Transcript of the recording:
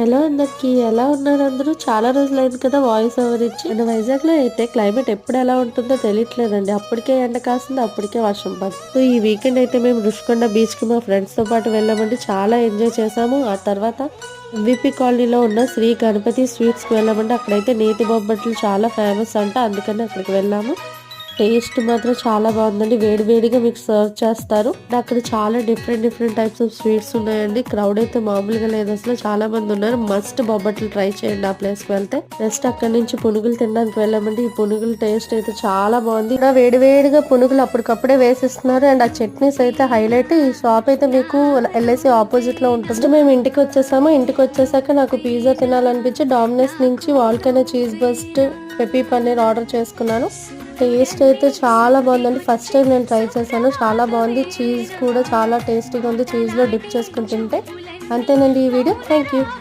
Hello అందరికి ఎలా ఉన్నారు అందరూ? చాలా రోజులైంది కదా వాయిస్ ఓవర్ ఇచ్చి. మన వైజాగ్లో అయితే క్లైమేట్ ఎప్పుడు ఎలా ఉంటుందో తెలియట్లేదండి. అప్పటికే ఎండ కాస్తుంది, అప్పటికే వర్షం పడుతుంది. సో ఈ వీకెండ్ అయితే మేము రుషికొండ బీచ్ కి మా ఫ్రెండ్స్ తో పాటు వెళ్ళామండి. చాలా ఎంజాయ్ చేసాము. ఆ తర్వాత ఎంవిపి కాలనీలో ఉన్న శ్రీ గణపతి స్వీట్స్ కి వెళ్ళామండి. అక్కడైతే నేతి బొబ్బట్లు చాలా ఫేమస్ అంట, అందుకని అక్కడికి వెళ్ళాము. టేస్ట్ మాత్రం చాలా బాగుందండి. వేడి వేడిగా మీకు సర్వ్ చేస్తారు. అక్కడ చాలా డిఫరెంట్ టైప్స్ ఆఫ్ స్వీట్స్ ఉన్నాయండి. క్రౌడ్ అయితే మామూలుగా లేదు అసలు. చాలా మంది ఉన్నారు. మస్ట్ బొబ్బట్లు ట్రై చేయండి ఆ ప్లేస్ కి వెళ్తే. నెక్స్ట్ అక్కడ నుంచి పునుగులు తినడానికి వెళ్ళామండి. ఈ పునుగుల టేస్ట్ అయితే చాలా బాగుంది. ఇక్కడ వేడి వేడిగా పునుగులు అప్పటికప్పుడే వేసిస్తున్నారు. అండ్ ఆ చట్నీస్ అయితే హైలైట్. ఈ షాప్ అయితే మీకు ఎల్ఐసి ఆపోజిట్ లో ఉంటుంది. మేము ఇంటికి వచ్చేసాము. ఇంటికి వచ్చేసాక నాకు పిజ్జా తినాలనిపించి డామినోస్ నుంచి volcano cheese burst peppy paneer order చేసుకున్నాను. టేస్ట్ అయితే చాలా బాగుందండి. ఫస్ట్ టైం నేను ట్రై చేశాను. చాలా బాగుంది. చీజ్ కూడా చాలా టేస్టీగా ఉంది. చీజ్ లో డిప్ చేసుకుని తింటే. అంతేనండి ఈ వీడియో. Thank you.